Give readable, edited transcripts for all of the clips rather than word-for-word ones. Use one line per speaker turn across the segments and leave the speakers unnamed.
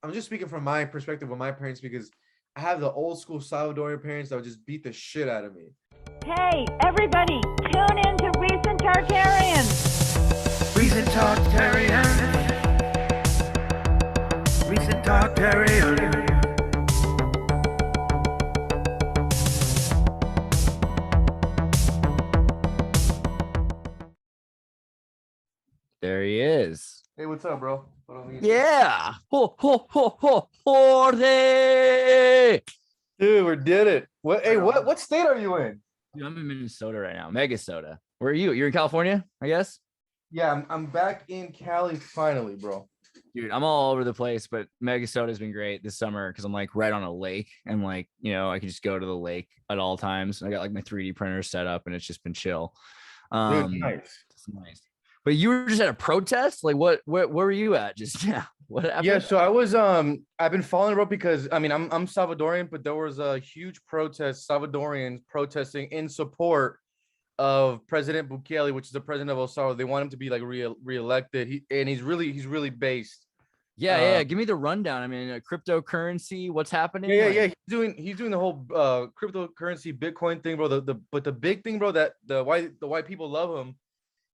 I'm just speaking from my perspective with my parents because I have the old school Salvadorian parents that would just beat the shit out of me.
Hey, everybody, tune in to Recent Tartarians.
Recent Tartarians. Recent Tartarians.
There he is.
Hey, what's up, bro?
Yeah. Ho, ho, ho, ho, Jorge.
Dude, we did it. What? Hey, what state are you in?
Dude, I'm in Minnesota right now. Megasota. Where are you? You're in California, I guess?
Yeah, I'm back in Cali finally, bro.
Dude, I'm all over the place, but Megasota has been great this summer because I'm like right on a lake and like, I can just go to the lake at all times. I got like my 3D printer set up and it's just been chill.
Dude, nice.
It's nice. But you were just at a protest? Like where were you at just now? What happened?
Yeah, so I was I've been following it up because I'm Salvadorian, but there was a huge protest, Salvadorians protesting in support of President Bukele, which is the president of El Salvador. They want him to be like reelected. He's really based.
Yeah. Give me the rundown. I mean, cryptocurrency, what's happening?
Yeah. He's doing the whole cryptocurrency Bitcoin thing, bro. But the big thing, bro, that the white people love him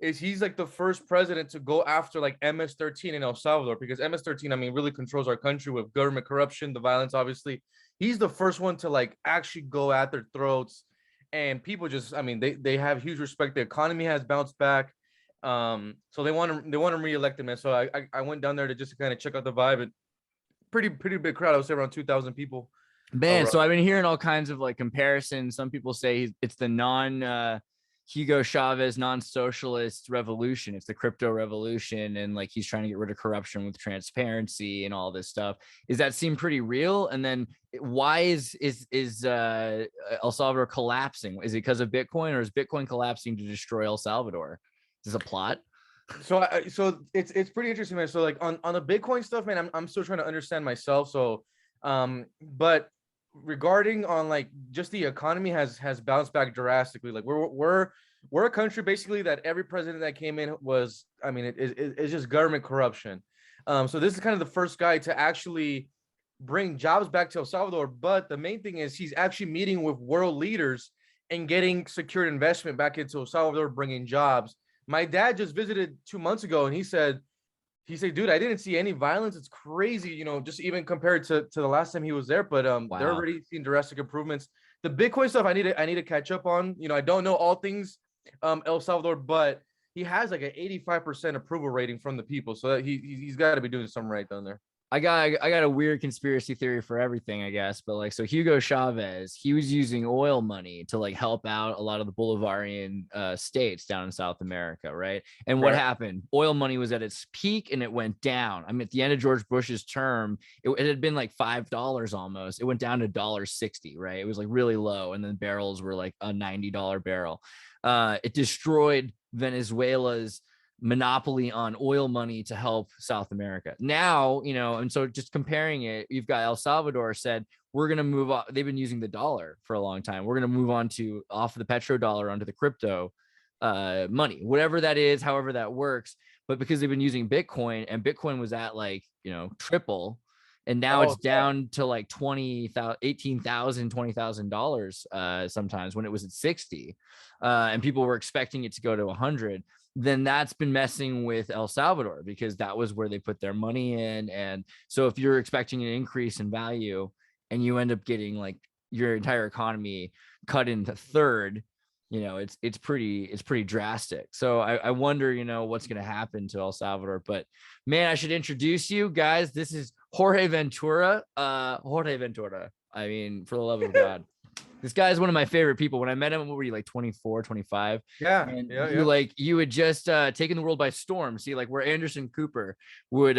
is he's like the first president to go after like MS-13 in El Salvador, because MS-13, I mean, really controls our country with government corruption, the violence, obviously. He's the first one to like actually go at their throats, and people just, I mean, they have huge respect. The economy has bounced back, so they want him reelected, man. So I went down there to just kind of check out the vibe, and pretty big crowd. I would say around 2,000 people.
Man, so I've been hearing all kinds of like comparisons. Some people say it's the Hugo Chavez non-socialist revolution. It's the crypto revolution, and like he's trying to get rid of corruption with transparency and all this stuff. Does that seem pretty real? And then why is El Salvador collapsing? Is it because of Bitcoin, or is Bitcoin collapsing to destroy El Salvador? Is this a plot?
So it's pretty interesting, man. So like on the Bitcoin stuff, man, I'm still trying to understand myself. So but regarding on like just the economy has bounced back drastically. Like we're a country basically that every president that came in was, I mean, it's just government corruption. So this is kind of the first guy to actually bring jobs back to El Salvador. But the main thing is he's actually meeting with world leaders and getting secured investment back into El Salvador, bringing jobs. My dad just visited 2 months ago, and he said, dude, I didn't see any violence. It's crazy, just even compared to the last time he was there. But
Wow.
They're already seeing drastic improvements. The Bitcoin stuff I need to catch up on. I don't know all things El Salvador, but he has like an 85% approval rating from the people. So that he's got to be doing something right down there.
I got a weird conspiracy theory for everything, I guess. But like, so Hugo Chavez, he was using oil money to like help out a lot of the Bolivarian states down in South America, right? And what happened? Oil money was at its peak and it went down. I mean, at the end of George Bush's term, it had been like $5 almost. It went down to $1.60, right? It was like really low, and then barrels were like a $90 barrel. It destroyed Venezuela's monopoly on oil money to help South America now, and so just comparing it, you've got El Salvador said, we're going to move on. They've been using the dollar for a long time. We're going to move on to off the petrodollar onto the crypto money, whatever that is, however that works. But because they've been using Bitcoin, and Bitcoin was at like, triple, and now it's down to like $18,000, $20,000 sometimes, when it was at 60, and people were expecting it to go to 100. Then that's been messing with El Salvador, because that was where they put their money in. And so if you're expecting an increase in value and you end up getting like your entire economy cut into third, it's pretty drastic. So I wonder, what's going to happen to El Salvador. But man, I should introduce you guys. This is Jorge Ventura. Jorge Ventura. I mean, for the love of God. This guy is one of my favorite people. When I met him, what were you, like 24, 25?
Yeah.
And
yeah.
Like you had just taken the world by storm. See, like where Anderson Cooper would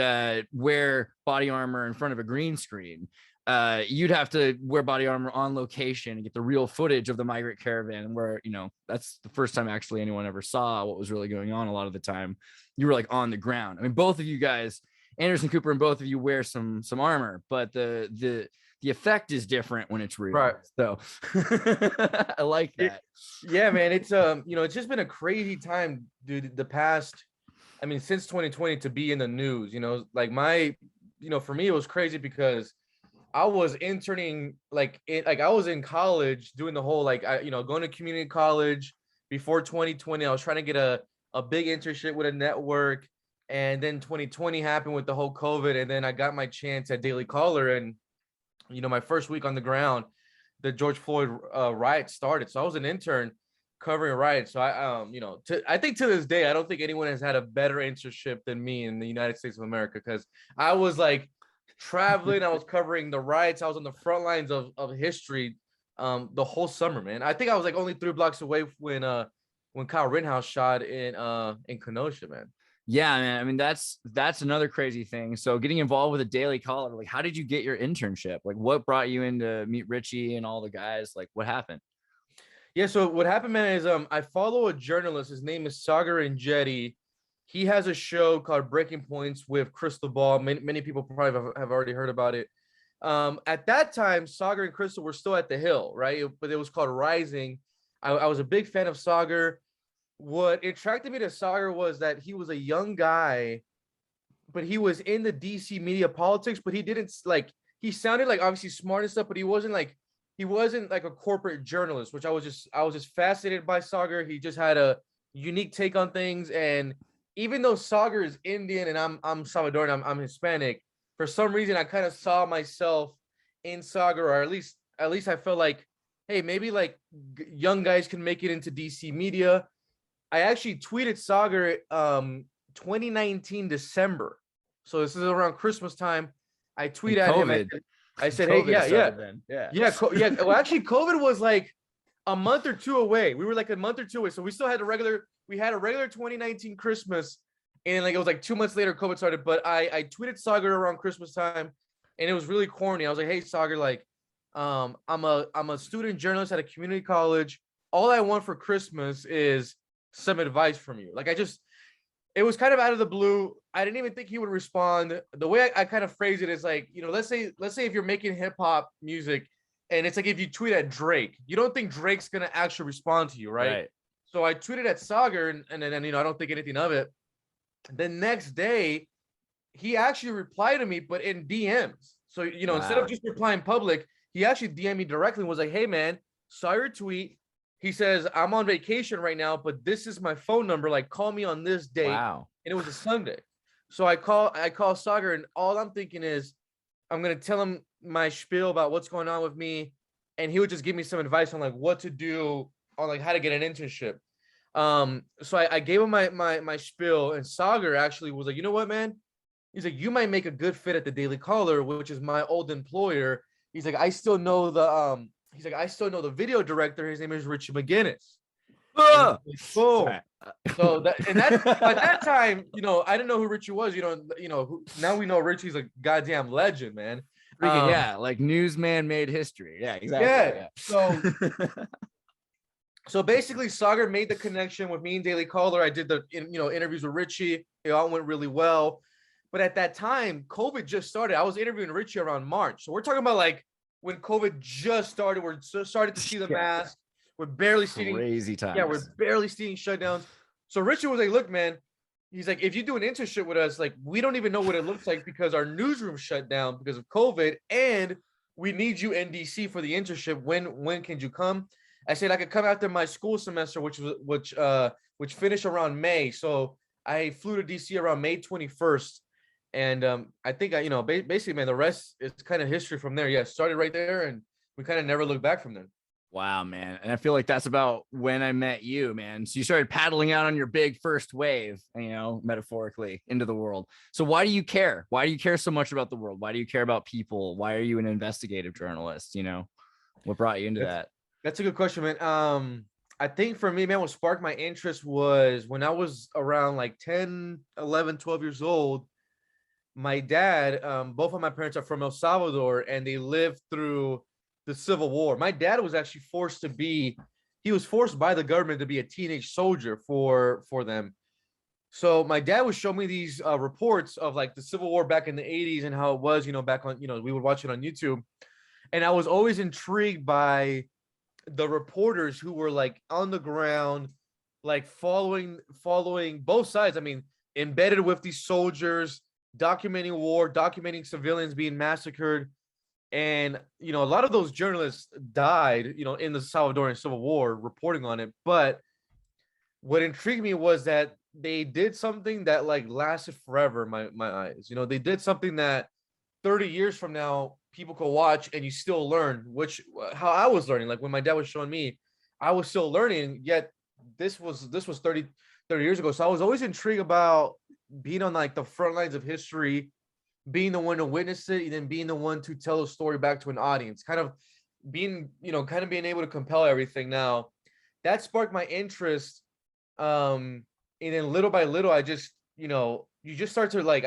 wear body armor in front of a green screen. You'd have to wear body armor on location and get the real footage of the Migrant Caravan, where, that's the first time actually anyone ever saw what was really going on. A lot of the time you were like on the ground. I mean, both of you guys, Anderson Cooper and both of you, wear some armor, but the effect is different when it's real.
Right.
So I like that.
Yeah, man. It's it's just been a crazy time, dude. The past, I mean, since 2020 to be in the news, like my for me, it was crazy because I was interning I was in college doing the whole going to community college before 2020. I was trying to get a big internship with a network, and then 2020 happened with the whole COVID, and then I got my chance at Daily Caller, and my first week on the ground, the George Floyd riot started. So I was an intern covering riots. So I think to this day, I don't think anyone has had a better internship than me in the United States of America, because I was like traveling, I was covering the riots, I was on the front lines of history the whole summer, man. I think I was like only 3 blocks away when Kyle Rittenhouse shot in Kenosha, man.
Yeah, man. I mean, that's another crazy thing. So getting involved with a Daily Caller, like, how did you get your internship? Like, what brought you in to meet Richie and all the guys? Like, what happened?
Yeah, so what happened, man, is I follow a journalist. His name is Sagar Enjeti. He has a show called Breaking Points with Crystal Ball. Many people probably have already heard about it. At that time, Sagar and Crystal were still at the Hill, right? But it was called Rising. I was a big fan of Sagar. What attracted me to Sagar was that he was a young guy, but he was in the DC media politics, but he didn't he sounded like obviously smart and stuff, but he wasn't like a corporate journalist, which I was just fascinated by Sagar. He just had a unique take on things. And even though Sagar is Indian and I'm Salvadoran, I'm Hispanic, for some reason I kind of saw myself in Sagar, or at least I felt like, hey, maybe like young guys can make it into DC media. I actually tweeted Sagar 2019 December. So this is around Christmas time. I tweeted at him. I said, hey, yeah. Well, actually, COVID was like a month or two away. We were like a month or two away. So we still had a regular 2019 Christmas. And like it was like 2 months later, COVID started. But I tweeted Sagar around Christmas time, and it was really corny. I was like, hey, Sagar, like, I'm a student journalist at a community college. All I want for Christmas is some advice from you. Like, it was kind of out of the blue. I didn't even think he would respond. The way I kind of phrase it is like, let's say if you're making hip hop music, and it's like if you tweet at Drake, you don't think Drake's gonna actually respond to you, right? So I tweeted at Sagar, and then I don't think anything of it. The next day, he actually replied to me, but in DMs. So instead of just replying public, he actually DM'd me directly and was like, hey man, saw your tweet. He says, I'm on vacation right now, but this is my phone number. Like, call me on this date. Wow. And it was a Sunday. So I call Sagar, and all I'm thinking is I'm going to tell him my spiel about what's going on with me. And he would just give me some advice on like what to do, on like how to get an internship. So I gave him my spiel, and Sagar actually was like, you know what, man? He's like, you might make a good fit at the Daily Caller, which is my old employer. He's like, I still know the video director. His name is Richie McGinnis. Boom. So at that time, I didn't know who Richie was. Now we know Richie's a goddamn legend, man.
Like newsman made history. Yeah, exactly.
Yeah. So basically, Sagar made the connection with me and Daily Caller. I did the interviews with Richie. It all went really well. But at that time, COVID just started. I was interviewing Richie around March. So we're talking about like when COVID just started. We're started to see the mask. We're barely seeing
crazy times.
Yeah, we're barely seeing shutdowns. So Richie was like, look, man, he's like, if you do an internship with us, like, we don't even know what it looks like because our newsroom shut down because of COVID, and we need you in DC for the internship. When can you come? I said I could come after my school semester, which finished around May. So I flew to DC around May 21st. And I think basically, man, the rest is kind of history from there. Yeah, it started right there, and we kind of never looked back from there.
Wow, man. And I feel like that's about when I met you, man. So you started paddling out on your big first wave, metaphorically, into the world. So why do you care? Why do you care so much about the world? Why do you care about people? Why are you an investigative journalist? What brought you into that?
That's a good question, man. I think for me, man, what sparked my interest was when I was around like 10, 11, 12 years old. My dad, both of my parents are from El Salvador, and they lived through the Civil War. My dad was actually forced by the government to be a teenage soldier for them. So my dad would show me these reports of like the Civil War back in the 80s and how it was, back on, we would watch it on YouTube. And I was always intrigued by the reporters who were like on the ground, like following both sides. I mean, embedded with these soldiers, documenting war, documenting civilians being massacred. And, you know, a lot of those journalists died, you know, in the Salvadoran Civil War reporting on it. But what intrigued me was that they did something that like lasted forever in my eyes. You know, they did something that 30 years from now people could watch and you still learn, which how I was learning. Like when my dad was showing me, I was still learning, yet this was 30 years ago. So I was always intrigued about being on like the front lines of history, being the one to witness it, and then being the one to tell a story back to an audience, kind of being, you know, kind of being able to compel everything. Now that sparked my interest. And then little by little, I just, you know, you just start to like,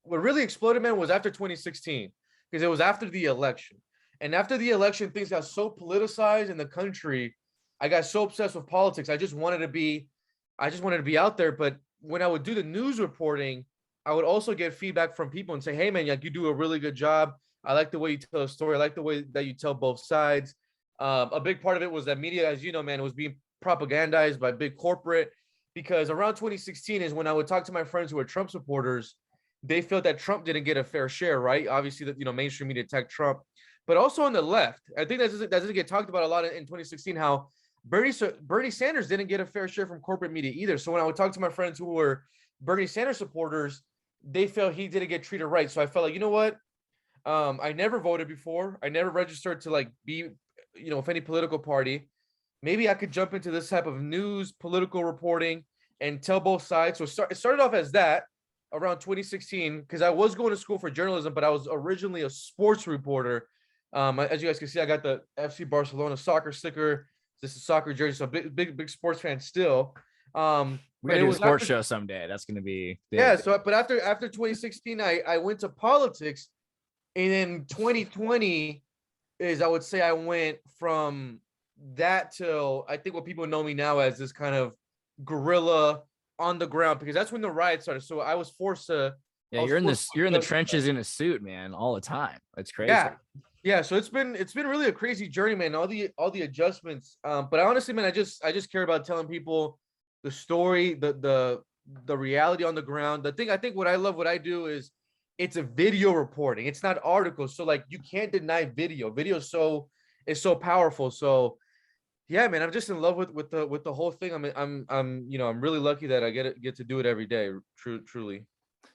what really exploded, man, was after 2016, because it was after the election. And after the election, things got so politicized in the country. I got so obsessed with politics. I just wanted to be out there. But when I would do the news reporting, I would also get feedback from people and say, hey, man, like you do a really good job. I like the way you tell a story. I like the way that you tell both sides. A big part of it was that media, as you know, man, was being propagandized by big corporate, because around 2016 is when I would talk to my friends who were Trump supporters. They felt that Trump didn't get a fair share, right? Obviously, that, you know, mainstream media attacked Trump, but also on the left, I think that doesn't get talked about a lot in 2016. How Bernie Sanders didn't get a fair share from corporate media either. So when I would talk to my friends who were Bernie Sanders supporters, they felt he didn't get treated right. So I felt like, you know what? I never voted before. I never registered to like be, you know, with any political party. Maybe I could jump into this type of news, political reporting, and tell both sides. So it started off as that around 2016, because I was going to school for journalism, but I was originally a sports reporter. As you guys can see, I got the FC Barcelona soccer sticker. This is soccer jersey, so big sports fan still.
We gotta do a sports show someday. That's gonna be big.
Yeah. So, but after 2016, I went to politics, and then 2020 is, I would say, I went from that till I think what people know me now as this kind of guerrilla on the ground, because that's when the riots started. So I was forced to.
Yeah, you're in the trenches in a suit, man, all the time. It's crazy.
Yeah. So it's been really a crazy journey, man. All the adjustments. But honestly, man, I just care about telling people the story, the reality on the ground. I think what I love, what I do is it's a video reporting. It's not articles. So like you can't deny video. Video is so powerful. So yeah, man, I'm just in love with the whole thing. I'm you know, I'm really lucky that I get to do it every day. Truly.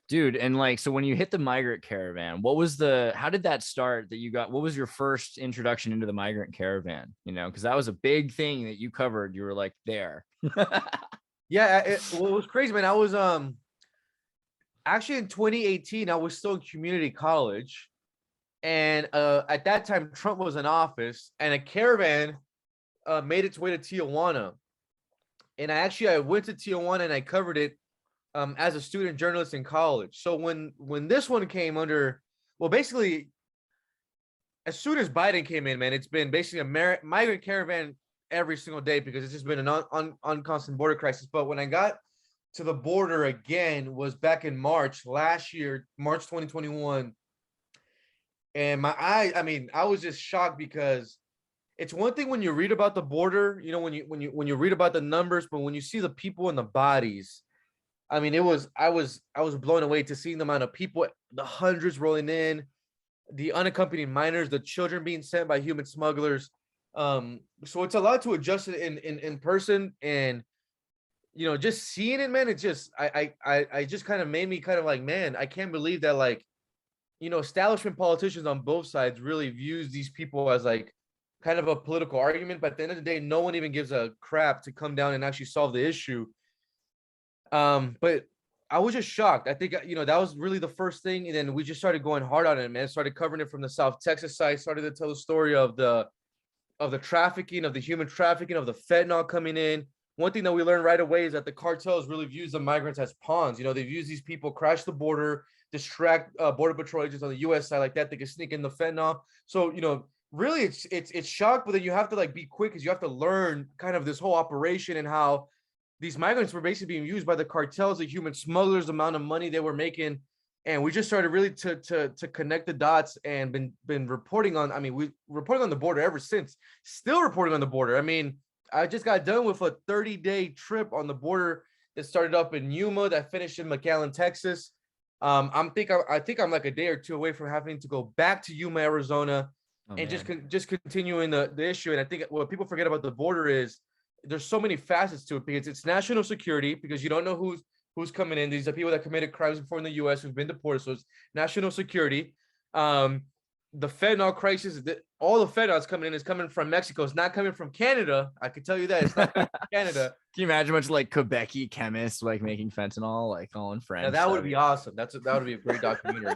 Dude, and like, so when you hit the Migrant Caravan, how did that start what was your first introduction into the Migrant Caravan? You know, because that was a big thing that you covered. You were like there.
Yeah, it was crazy, man. I was actually in 2018, I was still in community college. And at that time, Trump was in office, and a caravan made its way to Tijuana. And I went to Tijuana and I covered it as a student journalist in college. So when this one came under, well, basically, as soon as Biden came in, man, it's been basically a migrant caravan every single day, because it's just been an constant border crisis. But when I got to the border again was back in March last year, March 2021. And I was just shocked, because it's one thing when you read about the border, you know, when you read about the numbers, but when you see the people and the bodies, I mean, I was blown away to see the amount of people, the hundreds rolling in, the unaccompanied minors, the children being sent by human smugglers. So it's a lot to adjust it in person, and you know, just seeing it, man, it just I just kind of made me kind of like, man, I can't believe that, like, you know, establishment politicians on both sides really views these people as like kind of a political argument, but at the end of the day, no one even gives a crap to come down and actually solve the issue. But I was just shocked. I think, you know, that was really the first thing. And then we just started going hard on it, man. Started covering it from the South Texas side, started to tell the story of the trafficking, of the human trafficking, of the fentanyl coming in. One thing that we learned right away is that the cartels really views the migrants as pawns. You know, they've used these people, crash the border, distract border patrol agents on the U.S. side like that. They can sneak in the fentanyl. So, you know, really it's shock, but then you have to like be quick, because you have to learn kind of this whole open and how these migrants were basically being used by the cartels, the human smugglers, the amount of money they were making. And we just started really to connect the dots, and been reporting on, we reporting on the border ever since, still reporting on the border. I mean, I just got done with a 30-day trip on the border that started up in Yuma, that finished in McAllen, Texas. I think I'm like a day or two away from having to go back to Yuma, Arizona,
Oh,
and
man.
just continuing the issue. And I think what people forget about the border is there's so many facets to it, because it's national security, because you don't know who's coming in. These are people that committed crimes before in the U.S. who've been deported, so it's national security. Um, the fentanyl crisis, all the fentanyl that's coming in is coming from Mexico. It's not coming from Canada. I can tell you that it's not coming from Canada.
Can you imagine much like Quebec chemists like making fentanyl, like all in
Now
French?
that would be awesome. That would be a great documentary.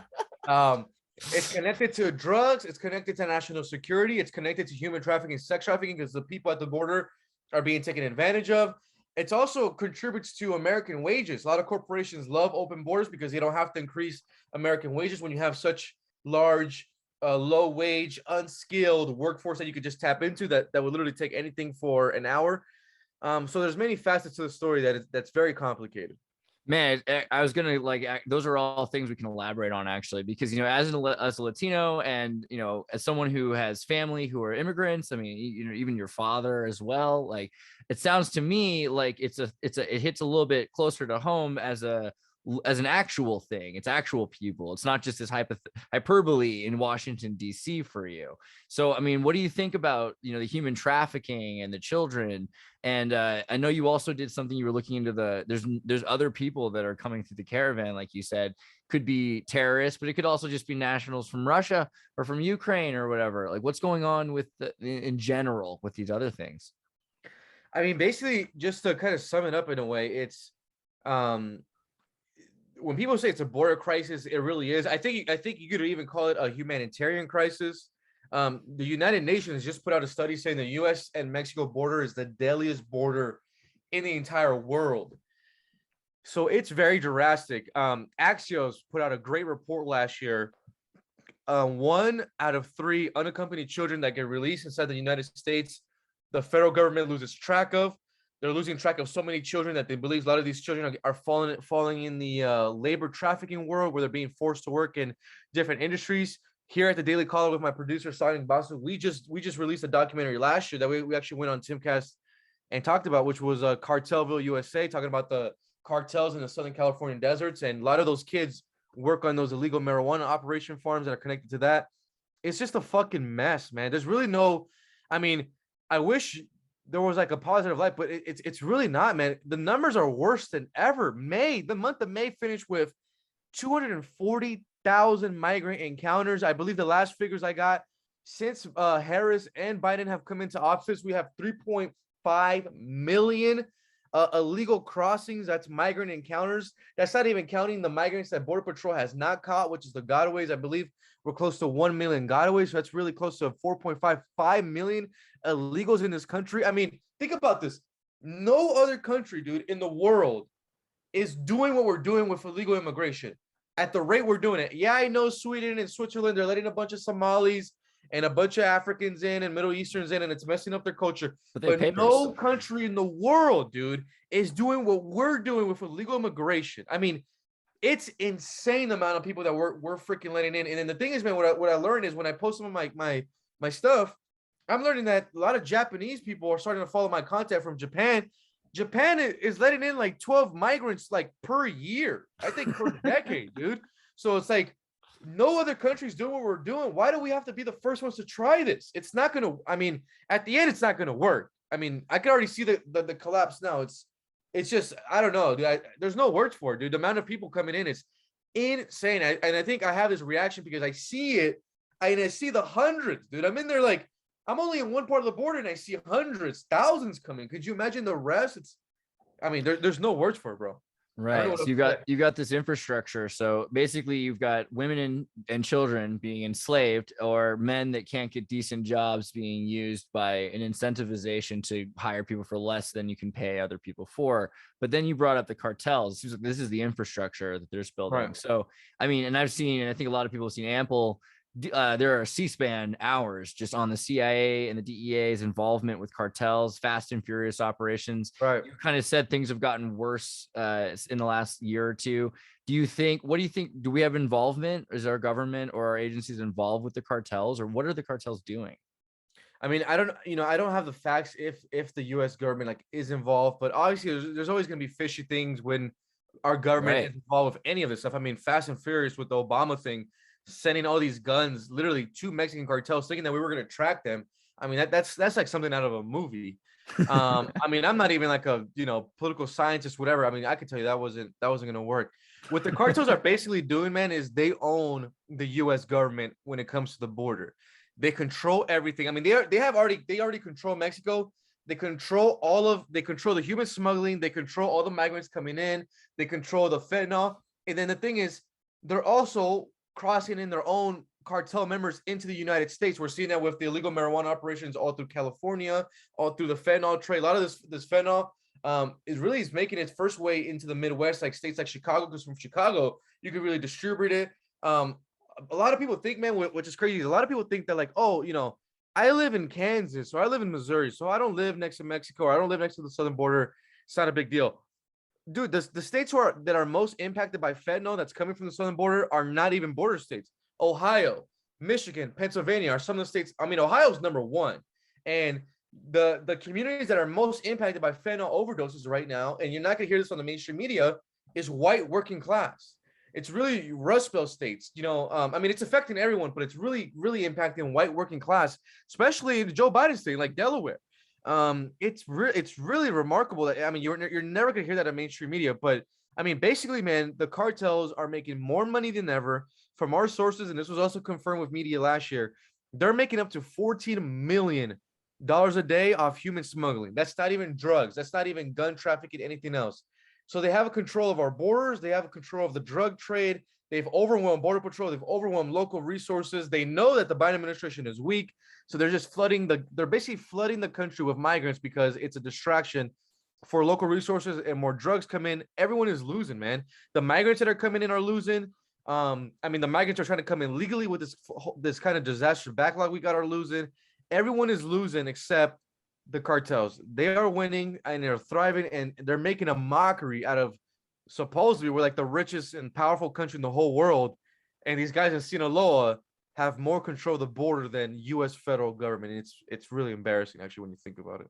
Um, it's connected to drugs. It's connected to national security. It's connected to human trafficking, sex trafficking, because the people at the border are being taken advantage of. It's also contributes to American wages. A lot of corporations love open borders because they don't have to increase American wages when you have such large, low wage, unskilled workforce that you could just tap into that would literally take anything for an hour. So there's many facets to the story that's very complicated.
Man, I was gonna those are all things we can elaborate on actually, because as a Latino, and as someone who has family who are immigrants, I mean, even your father as well, like it sounds to me like it hits a little bit closer to home as an actual thing. It's actual people. It's not just this hyperbole in Washington D.C. for you. So I mean, what do you think about the human trafficking and the children? And I know you also did something, you were looking into there's other people that are coming through the caravan, like you said, could be terrorists, but it could also just be nationals from Russia or from Ukraine or whatever. Like what's going on in general with these other things?
I mean, basically, just to kind of sum it up in a way, it's when people say it's a border crisis, it really is. I think you could even call it a humanitarian crisis. The United Nations just put out a study saying the U.S. and Mexico border is the deadliest border in the entire world. So it's very drastic. Axios put out a great report last year. 1 out of 3 unaccompanied children that get released inside the United States, the federal government loses track of. They're losing track of so many children that they believe a lot of these children are falling in the labor trafficking world, where they're being forced to work in different industries. Here at the Daily Caller with my producer, Simon Basu, we just released a documentary last year that we actually went on Timcast and talked about, which was Cartelville, USA, talking about the cartels in the Southern California deserts. And a lot of those kids work on those illegal marijuana operation farms that are connected to that. It's just a fucking mess, man. There's really no, I mean, I wish there was like a positive light, but it's really not, man. The numbers are worse than ever. The month of May finished with 240,000 migrant encounters. I believe the last figures I got since Harris and Biden have come into office, we have 3.5 million illegal crossings. That's migrant encounters. That's not even counting the migrants that Border Patrol has not caught, which is the gotaways. I believe we're close to 1 million gotaways. So that's really close to 4.55 million illegals in this country. I mean, think about this. No other country, dude, in the world is doing what we're doing with illegal immigration at the rate we're doing it. Yeah, I know Sweden and Switzerland, they're letting a bunch of Somalis and a bunch of Africans in and Middle Easterns in, and it's messing up their culture. But no country in the world, dude, is doing what we're doing with illegal immigration. I mean, it's insane the amount of people that we're freaking letting in. And then the thing is, man, what I learned is when I post some of my stuff, I'm learning that a lot of Japanese people are starting to follow my content from Japan. Japan is letting in like 12 migrants like per year, I think per decade, dude. So it's like no other country's doing what we're doing. Why do we have to be the first ones to try this? It's not going to, I mean, at the end, it's not going to work. I mean, I can already see the collapse now. It's just, I don't know, dude. There's no words for it, dude. The amount of people coming in is insane. And I think I have this reaction because I see it and I see the hundreds, dude. I'm in there like, I'm only in one part of the border and I see hundreds, thousands coming. Could you imagine the rest? I mean, there's no words for it, bro.
Right. So you got this infrastructure. So basically you've got women and children being enslaved, or men that can't get decent jobs being used by an incentivization to hire people for less than you can pay other people for. But then you brought up the cartels. It seems like this is the infrastructure that they're building. Right. So, I mean, and I think a lot of people have seen ample there are C-SPAN hours just on the CIA and the DEA's involvement with cartels, fast and furious operations.
Right.
You kind of said things have gotten worse in the last year or two. What do you think? Do we have involvement? Is our government or our agencies involved with the cartels, or what are the cartels doing?
I mean, I don't have the facts if the U.S. government like is involved, but obviously there's always going to be fishy things when our government
Right.
is involved with any of this stuff. I mean, Fast and Furious with the Obama thing, sending all these guns literally to Mexican cartels, thinking that we were going to track them. I mean, that's like something out of a movie. I mean, I'm not even like a political scientist, whatever. I mean, I could tell you that wasn't going to work. What the cartels are basically doing, man, is they own the U.S. government when it comes to the border. They control everything. I mean, they already control Mexico. They control the human smuggling. They control all the migrants coming in. They control the fentanyl. And then the thing is, they're also crossing in their own cartel members into the United States. We're seeing that with the illegal marijuana operations all through California, all through the fentanyl trade. A lot of this fentanyl is making its first way into the Midwest, like states like Chicago, because from Chicago, you can really distribute it. A lot of people think, man, which is crazy. A lot of people think that like, oh, I live in Kansas or I live in Missouri, so I don't live next to Mexico or I don't live next to the southern border. It's not a big deal. Dude, the states that are most impacted by fentanyl that's coming from the southern border are not even border states. Ohio, Michigan, Pennsylvania are some of the states. I mean, Ohio's number one. And the communities that are most impacted by fentanyl overdoses right now, and you're not going to hear this on the mainstream media, is white working class. It's really Rust Belt states. I mean, it's affecting everyone, but it's really, really impacting white working class, especially in the Joe Biden state, like Delaware. It's really remarkable that, I mean, you're never gonna hear that on mainstream media, but I mean, basically, man, the cartels are making more money than ever from our sources, and this was also confirmed with media last year. They're making up to $14 million a day off human smuggling. That's not even drugs. That's not even gun trafficking, anything else. So they have a control of our borders. They have a control of the drug trade. They've overwhelmed Border Patrol. They've overwhelmed local resources. They know that the Biden administration is weak. So they're just they're basically flooding the country with migrants because it's a distraction for local resources, and more drugs come in. Everyone is losing, man. The migrants that are coming in are losing. I mean, the migrants are trying to come in legally with this kind of disaster backlog we got are losing. Everyone is losing except the cartels. They are winning and they're thriving, and they're making a mockery out of supposedly we're like the richest and powerful country in the whole world, and these guys in Sinaloa have more control of the border than U.S. federal government. It's really embarrassing, actually, when you think about it.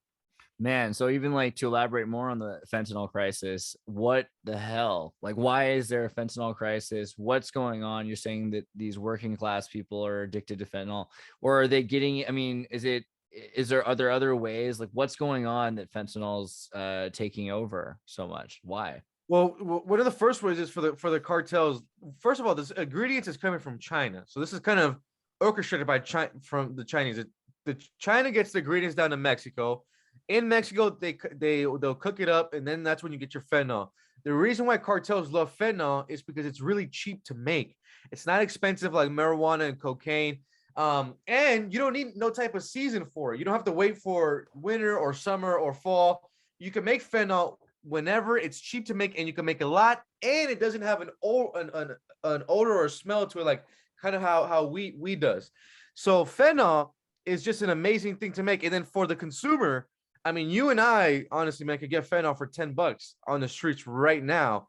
Man, so even like to elaborate more on the fentanyl crisis, what the hell? Like, why is there a fentanyl crisis? What's going on? You're saying that these working class people are addicted to fentanyl, or are they getting? I mean, are there other ways? Like, what's going on that fentanyl's taking over so much? Why?
Well, one of the first ways is for the cartels. First of all, this ingredients is coming from China, so this is kind of orchestrated by China from the Chinese. The China gets the ingredients down to Mexico. In Mexico, they'll cook it up, and then that's when you get your fentanyl. The reason why cartels love fentanyl is because it's really cheap to make. It's not expensive like marijuana and cocaine. And you don't need no type of season for it. You don't have to wait for winter or summer or fall. You can make fentanyl whenever. It's cheap to make, and you can make a lot, and it doesn't have an odor or a smell to it, like kind of how weed does. So fentanyl is just an amazing thing to make. And then for the consumer, I mean, you and I, honestly, man, could get fentanyl for $10 on the streets right now.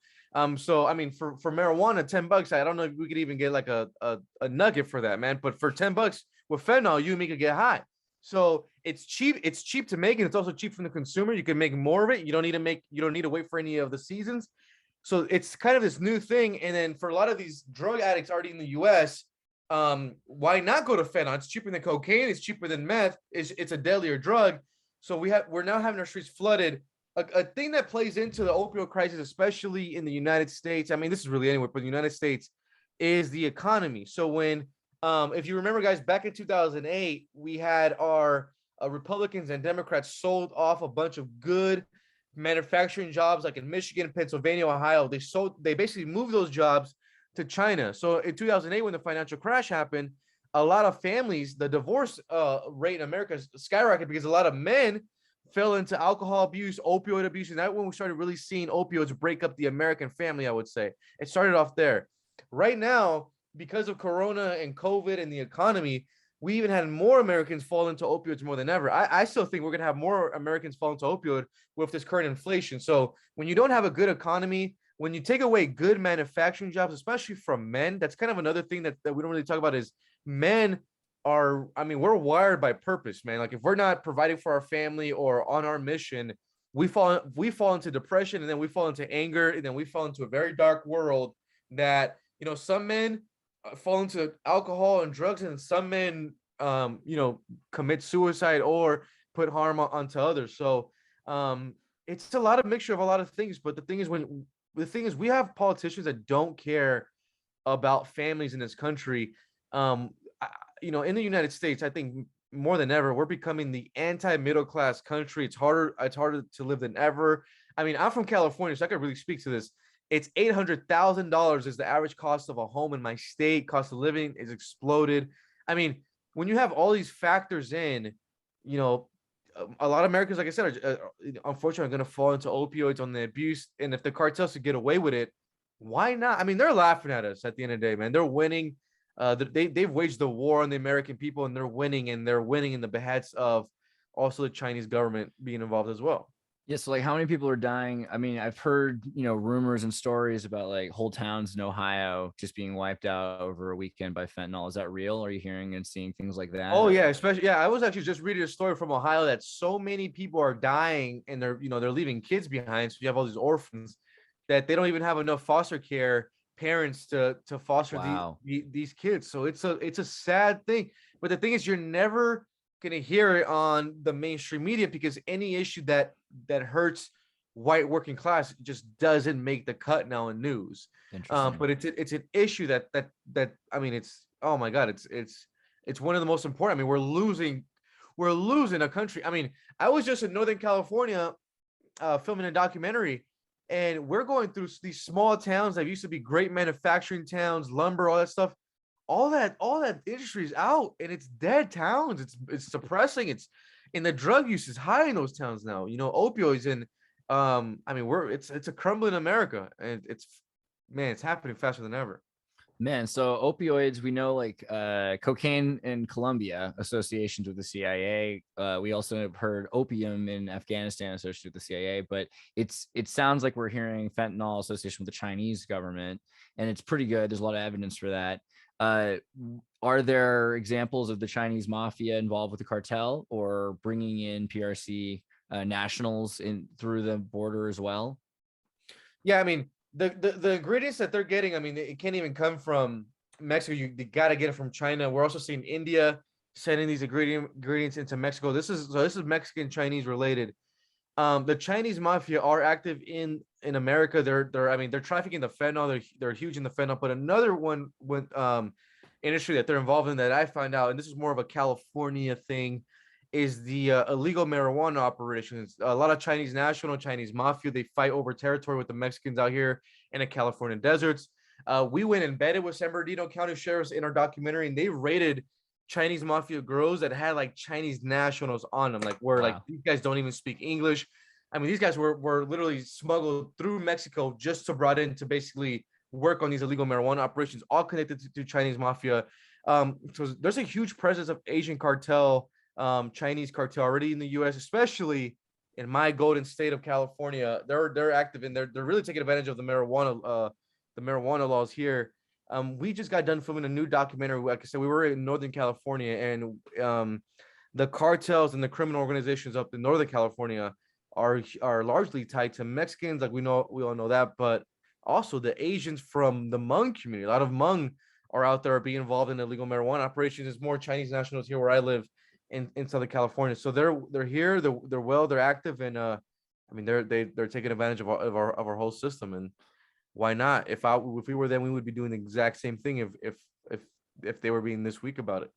So I mean, for marijuana, $10, I don't know if we could even get like a nugget for that, man. But for $10 with fentanyl, you and me could get high. So it's cheap. It's cheap to make, and it's also cheap from the consumer. You can make more of it. You don't need to wait for any of the seasons. So it's kind of this new thing. And then for a lot of these drug addicts already in the US, why not go to fentanyl? It's cheaper than cocaine. It's cheaper than meth. It's a deadlier drug. So we're now having our streets flooded. A thing that plays into the opioid crisis, especially in the United States, I mean, this is really anywhere, but the United States, is the economy. So when, if you remember, guys, back in 2008, we had our Republicans and Democrats sold off a bunch of good manufacturing jobs, like in Michigan, Pennsylvania, Ohio. They basically moved those jobs to China. So in 2008, when the financial crash happened, a lot of families, the divorce rate in America skyrocketed because a lot of men fell into alcohol abuse, opioid abuse, and that's when we started really seeing opioids break up the American family, I would say. It started off there. Right now, because of Corona and COVID and the economy, we even had more Americans fall into opioids more than ever. I still think we're going to have more Americans fall into opioid with this current inflation. So when you don't have a good economy, when you take away good manufacturing jobs, especially from men, that's kind of another thing that we don't really talk about is men are, I mean, we're wired by purpose, man. Like if we're not providing for our family or on our mission, we fall into depression, and then we fall into anger, and then we fall into a very dark world that, some men fall into alcohol and drugs, and some men commit suicide or put harm onto others. So it's a lot of mixture of a lot of things. But the thing is we have politicians that don't care about families in this country. In the United States, I think more than ever, we're becoming the anti-middle class country. It's harder to live than ever. I mean, I'm from California, so I can really speak to this. It's $800,000 is the average cost of a home in my state. Cost of living is exploded. I mean, when you have all these factors in, a lot of Americans, like I said, are unfortunately going to fall into opioids on the abuse. And if the cartels could get away with it, why not? I mean, they're laughing at us at the end of the day, man. They're winning. They've waged the war on the American people, and they're winning in the behests of also the Chinese government being involved as well.
Yeah, so like how many people are dying? I mean, I've heard, rumors and stories about like whole towns in Ohio just being wiped out over a weekend by fentanyl. Is that real? Are you hearing and seeing things like that?
Oh yeah, especially I was actually just reading a story from Ohio that so many people are dying, and they're leaving kids behind. So you have all these orphans that they don't even have enough foster care parents to foster these kids. So it's a sad thing. But the thing is, you're never gonna hear it on the mainstream media, because any issue that hurts white working class just doesn't make the cut now in news. But it's an issue that I mean, it's, oh my God, it's one of the most important. I mean, we're losing a country. I mean, I was just in Northern California filming a documentary, and we're going through these small towns that used to be great manufacturing towns, lumber, all that stuff. All that industry is out, and it's dead towns. It's suppressing. And the drug use is high in those towns now. Opioids, and I mean, it's a crumbling America, and it's happening faster than ever.
Man, so opioids, we know like cocaine in Colombia, associations with the CIA. We also have heard opium in Afghanistan associated with the CIA, but it sounds like we're hearing fentanyl association with the Chinese government, and it's pretty good. There's a lot of evidence for that. Are there examples of the Chinese mafia involved with the cartel, or bringing in PRC nationals in through the border as well?
Yeah, I mean, the ingredients that they're getting, I mean, it can't even come from Mexico. They got to get it from China. We're also seeing India sending these ingredients into Mexico. This is Mexican Chinese related. The Chinese mafia are active in America. They're trafficking the fentanyl. They're huge in the fentanyl. But another industry that they're involved in that I find out, and this is more of a California thing, is the illegal marijuana operations. A lot of Chinese mafia, they fight over territory with the Mexicans out here in the California deserts. We went embedded with San Bernardino County sheriffs in our documentary, and they raided Chinese mafia grows that had like Chinese nationals on them, like where like these guys don't even speak English. I mean, these guys were literally smuggled through Mexico just to brought in to basically work on these illegal marijuana operations, all connected to Chinese mafia. So there's a huge presence of Asian cartel, Chinese cartel already in the U.S., especially in my golden state of California. They're active, and they're really taking advantage of the marijuana laws here. We just got done filming a new documentary. Like I said, we were in Northern California, and the cartels and the criminal organizations up in Northern California are largely tied to Mexicans, like we all know that, but also the Asians from the Hmong community. A lot of Hmong are out there being involved in illegal marijuana operations. There's more Chinese nationals here where I live in Southern California. So they're here, they're active, and I mean they're taking advantage of our whole system. And why not? If we were them, we would be doing the exact same thing if they were being this weak about it.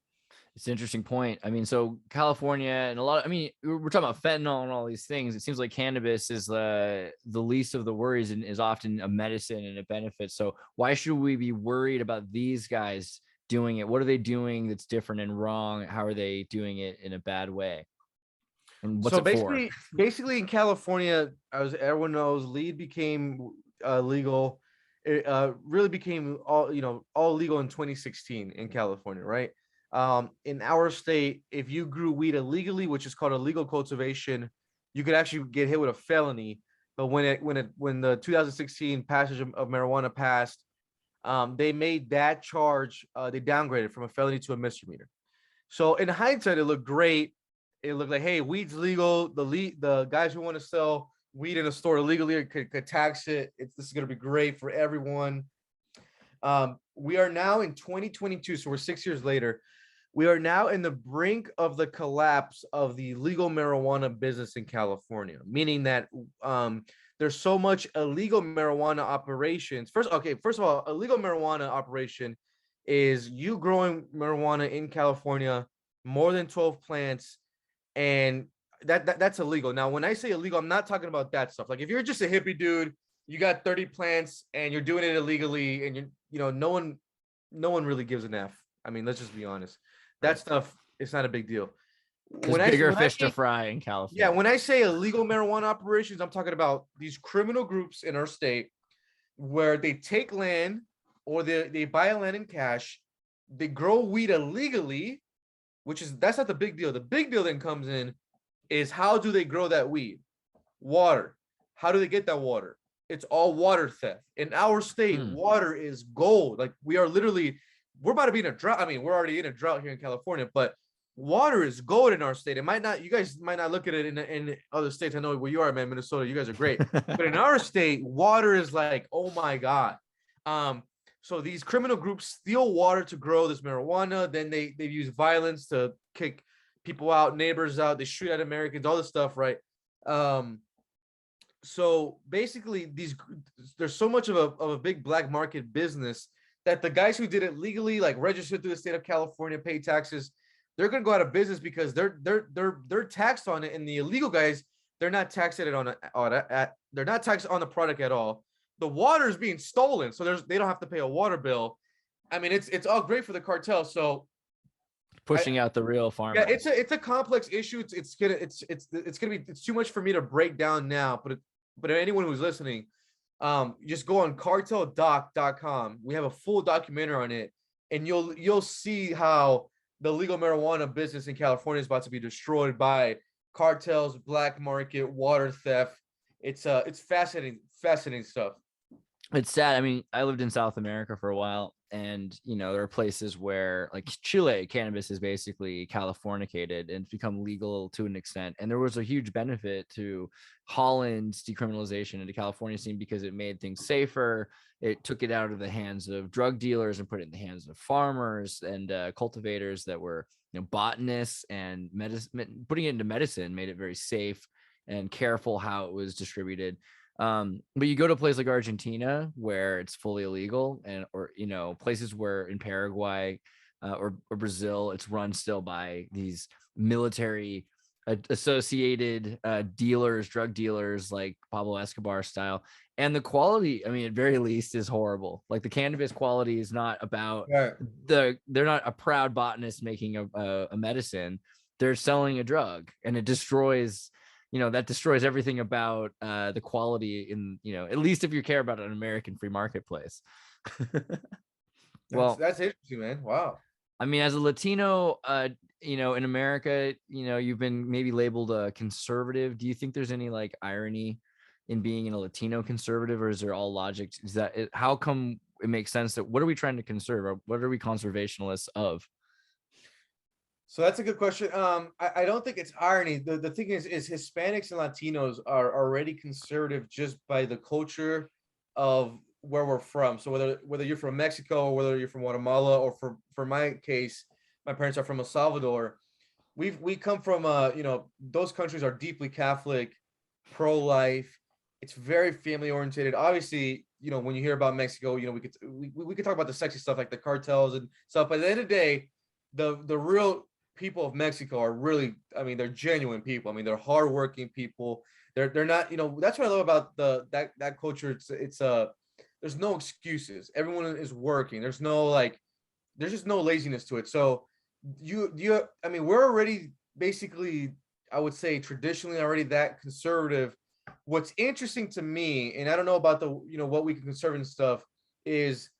It's an interesting point. I mean, so California and I mean, we're talking about fentanyl and all these things. It seems like cannabis is the least of the worries and is often a medicine and a benefit. So why should we be worried about these guys doing it? What are they doing that's different and wrong? How are they doing it in a bad way? And what's
basically in California, as everyone knows, lead became legal. It really became all legal in 2016 in California, right? In our state, if you grew weed illegally, which is called illegal cultivation, you could actually get hit with a felony. But when the 2016 passage of marijuana passed, they made that charge, they downgraded from a felony to a misdemeanor. So in hindsight, it looked great. it looked like, hey, weed's legal. The guys who want to sell weed in a store illegally could tax it. This is gonna be great for everyone. We are now in 2022, so we're 6 years later. We are now in the brink of the collapse of the legal marijuana business in California, meaning that there's so much illegal marijuana operations. First of all, a legal marijuana operation is you growing marijuana in California, more than 12 plants, and that's illegal. Now, when I say illegal, I'm not talking about that stuff. Like if you're just a hippie dude, you got 30 plants and you're doing it illegally, and no one really gives an F. I mean, let's just be honest. That stuff, it's not a big deal.
There's bigger fish to fry in California.
Yeah, when I say illegal marijuana operations, I'm talking about these criminal groups in our state where they take land or they buy land in cash, they grow weed illegally, that's not the big deal. The big deal then comes in is how do they grow that weed? Water. How do they get that water? It's all water theft. In our state, water is gold. Like we're about to be in a drought. I mean, we're already in a drought here in California, but water is gold in our state. You guys might not look at it in other states. I know where you are, man, Minnesota. You guys are great. But in our state, water is like, oh my God. So these criminal groups steal water to grow this marijuana. Then they use violence to kick people out, neighbors out. They shoot at Americans, all this stuff, right? So basically, there's so much of a big black market business that the guys who did it legally, like registered through the state of California, pay taxes, they're gonna go out of business because they're taxed on it, and the illegal guys, they're not taxed they're not taxed on the product at all. The water is being stolen, so they don't have to pay a water bill. I mean, it's all great for the cartel. So
pushing out the real farmers.
Yeah, it's a complex issue. It's too much for me to break down now. But anyone who's listening, just go on carteldoc.com. We have a full documentary on it, and you'll see how the legal marijuana business in California is about to be destroyed by cartels, black market, water theft. It's fascinating stuff.
It's sad. I mean, I lived in South America for a while, and there are places where, like Chile, cannabis is basically Californicated and it's become legal to an extent. And there was a huge benefit to Holland's decriminalization into California scene because it made things safer. It took it out of the hands of drug dealers and put it in the hands of farmers and cultivators that were, botanists, and putting it into medicine made it very safe and careful how it was distributed. But you go to a place like Argentina where it's fully illegal, or places where in Paraguay or Brazil, it's run still by these military associated drug dealers like Pablo Escobar style. And the quality, I mean, at very least, is horrible. Like the cannabis quality is not about they're not a proud botanist making a medicine. They're selling a drug, and it destroys that destroys everything about the quality in, at least if you care about an American free marketplace.
Well, that's interesting, man. Wow.
I mean, as a Latino, in America, you've been maybe labeled a conservative. Do you think there's any like irony in being in a Latino conservative, or is there all logic? How come it makes sense that what are we trying to conserve, or what are we conservationists of?
So that's a good question. I don't think it's irony. The thing is Hispanics and Latinos are already conservative just by the culture of where we're from. So whether you're from Mexico, or whether you're from Guatemala, or for my case, my parents are from El Salvador. We come from those countries are deeply Catholic, pro-life. It's very family oriented. Obviously, when you hear about Mexico, we could talk about the sexy stuff like the cartels and stuff. But at the end of the day, the real people of Mexico are really, I mean, they're genuine people. I mean, they're hardworking people. They're not, that's what I love about that culture. It's there's no excuses. Everyone is working. There's just no laziness to it. So I mean, we're already basically, I would say, traditionally already that conservative. What's interesting to me, and I don't know about what we can conserve and stuff, is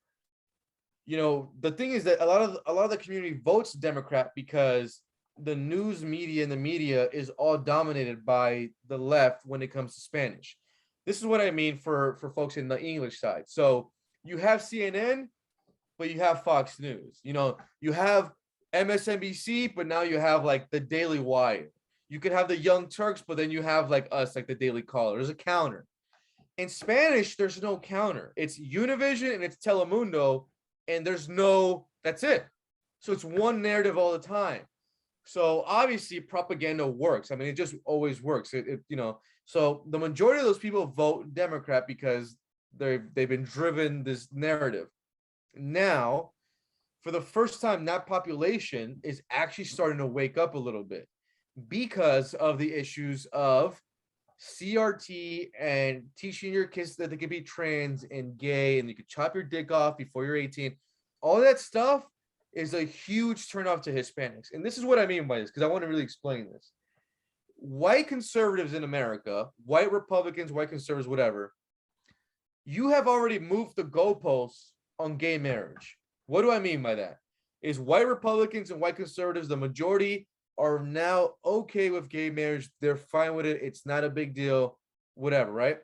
the thing is that a lot of the community votes Democrat because the news media and the media is all dominated by the left when it comes to Spanish. This is what I mean for folks in the English side. So you have CNN, but you have Fox News. You have MSNBC, but now you have like the Daily Wire. You could have the Young Turks, but then you have like us, like the Daily Caller. There's a counter. In Spanish, there's no counter. It's Univision and it's Telemundo, and that's it. So it's one narrative all the time. So obviously propaganda works. I mean, it just always works. So the majority of those people vote Democrat because they've been driven this narrative. Now, for the first time, that population is actually starting to wake up a little bit because of the issues of CRT and teaching your kids that they can be trans and gay and you can chop your dick off before you're 18. All that stuff is a huge turnoff to Hispanics. And this is what I mean by this, because I want to really explain this. White conservatives in America, white Republicans, white conservatives, whatever, you have already moved the goalposts on gay marriage. What do I mean by that? Is white Republicans and white conservatives, the majority, are now okay with gay marriage. They're fine with it. It's not a big deal, whatever, right?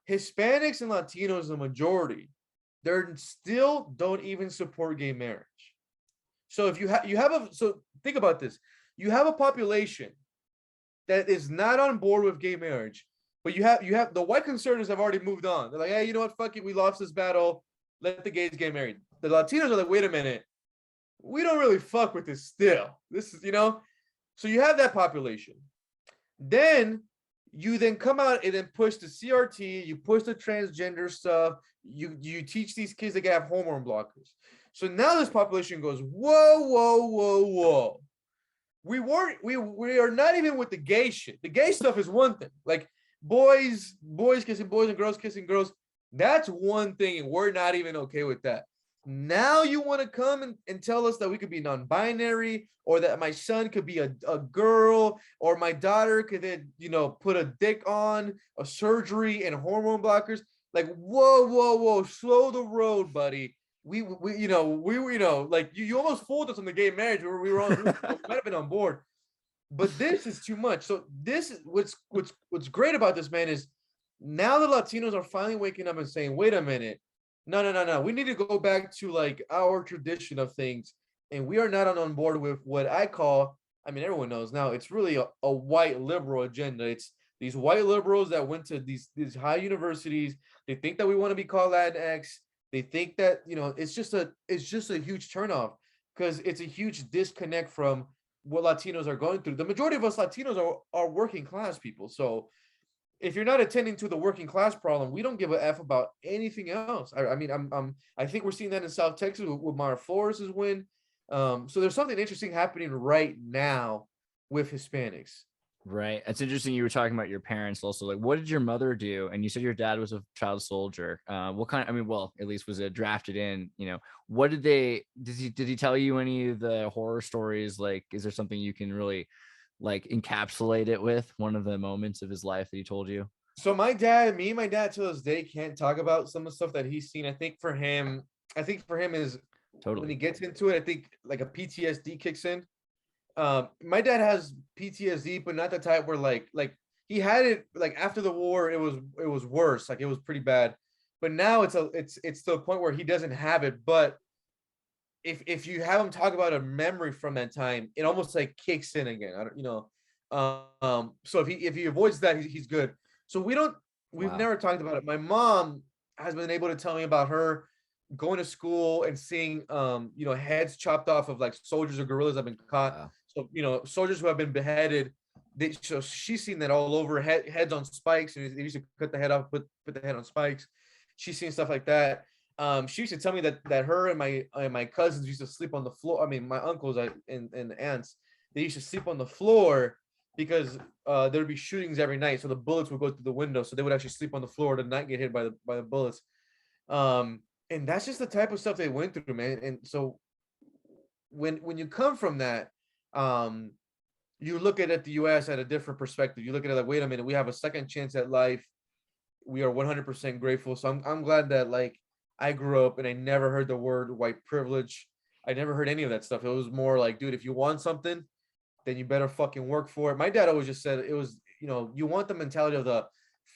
Hispanics and Latinos, the majority, they're still don't even support gay marriage. So if so think about this. You have a population that is not on board with gay marriage, but you have the white conservatives have already moved on. They're like, hey, you know what? Fuck it. We lost this battle. Let the gays get married. The Latinos are like, wait a minute. We don't really fuck with this still. This is, so you have that population. Then you come out and then push the CRT, you push the transgender stuff, you teach these kids they can have hormone blockers. So now this population goes, whoa. We are not even with the gay shit. The gay stuff is one thing. Like boys kissing boys and girls kissing girls. That's one thing, and we're not even okay with that. Now you want to come and tell us that we could be non-binary, or that my son could be a girl, or my daughter could then, put a dick on, a surgery and hormone blockers. Like, whoa, slow the road, buddy. We you almost fooled us on the gay marriage where we might have been on board, but this is too much. So this is what's great about this, man, is now the Latinos are finally waking up and saying, wait a minute. No. We need to go back to like our tradition of things. And we are not on board with what I call, everyone knows now, it's really a white liberal agenda. It's these white liberals that went to these high universities. They think that we want to be called Latinx. They think that, it's just a huge turnoff because it's a huge disconnect from what Latinos are going through. The majority of us Latinos are working class people. So if you're not attending to the working class problem, we don't give a F about anything else. I think we're seeing that in South Texas with Mara Flores' win. So there's something interesting happening right now with Hispanics.
Right. It's interesting. You were talking about your parents also. Like, what did your mother do? And you said your dad was a child soldier. What kind of, at least was it drafted in, what did he tell you any of the horror stories? Like, is there something you can really like encapsulate it with, one of the moments of his life that he told you?
So my dad to this day can't talk about some of the stuff that he's seen. I think for him is totally when he gets into it, I think like a PTSD kicks in. My dad has PTSD, but not the type where like he had it like after the war, it was worse. Like it was pretty bad. But now it's to a point where he doesn't have it. But if you have him talk about a memory from that time, it almost like kicks in again. So if he avoids that, he's good. So we've never talked about it. My mom has been able to tell me about her going to school and seeing heads chopped off of like soldiers or guerrillas that have been caught. Wow. So soldiers who have been beheaded. So she's seen that all over, heads on spikes, and they used to cut the head off, put the head on spikes. She's seen stuff like that. She used to tell me that her and my cousins used to sleep on the floor. My uncles and aunts, they used to sleep on the floor because there would be shootings every night. So the bullets would go through the window. So they would actually sleep on the floor to not get hit by the bullets. And that's just the type of stuff they went through, man. And so when you come from that, you look at the U.S. at a different perspective. You look at it like, wait a minute, we have a second chance at life. We are 100% grateful. So I'm glad that like I grew up and I never heard the word white privilege. I never heard any of that stuff. It was more like, dude, if you want something, then you better fucking work for it. My dad always just said it was, you want the mentality of the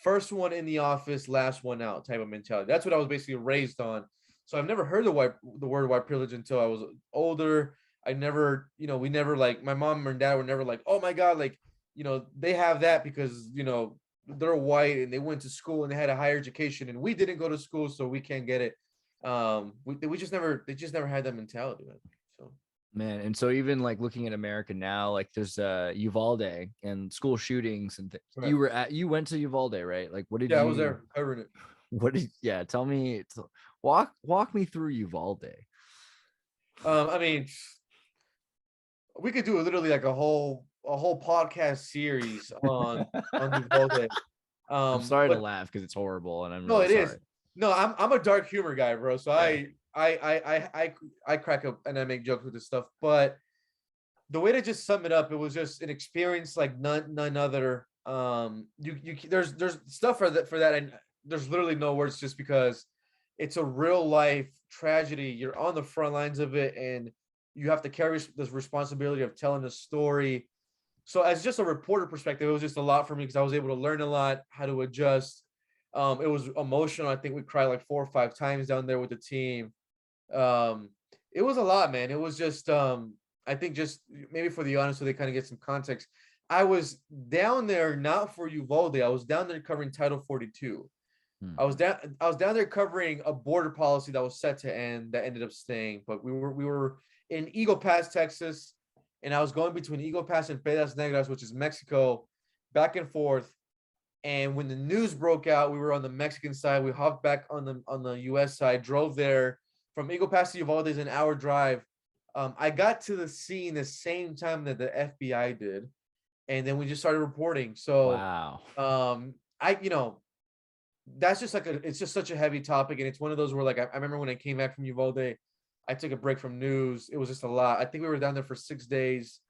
first one in the office, last one out type of mentality. That's what I was basically raised on. So I've never heard the word white privilege until I was older. I never, we never like, my mom and dad were never like, oh my God, like, they have that because, they're white and they went to school and they had a higher education and we didn't go to school, so we can't get it. They just never had that mentality, man. So
Man, and so even like looking at America now, like there's Uvalde and school shootings and
Right.
you went to Uvalde, right? Like what did you
I was there covering it.
What did tell me, walk me through Uvalde.
I mean, we could do literally like a whole podcast series on Uvalde.
I'm sorry to laugh because it's horrible and I'm
no,
really
it
sorry.
is. No, I'm a dark humor guy, bro. So
Yeah.
I crack up and I make jokes with this stuff. But the way to just sum it up, it was just an experience like none other. There's stuff for that, and there's literally no words, just because it's a real life tragedy. You're on the front lines of it, and you have to carry this responsibility of telling the story. So as just a reporter perspective, it was just a lot for me because I was able to learn a lot, how to adjust. It was emotional. I think we cried like 4 or 5 times down there with the team. It was a lot, man. It was just I think just maybe for the audience so they kind of get some context. I was down there not for Uvalde. I was down there covering Title 42. I was down there covering a border policy that was set to end that ended up staying. But we were in Eagle Pass, Texas, and I was going between Eagle Pass and Piedras Negras, which is Mexico, back and forth. And when the news broke out, we were on the Mexican side. We hopped back on the U.S. side, drove there from Eagle Pass to Uvalde is an hour drive. I got to the scene the same time that the FBI did, and then we just started reporting. So,
wow.
That's just it's just such a heavy topic, and it's one of those where like I remember when I came back from Uvalde, I took a break from news. It was just a lot. I think we were down there for 6 days.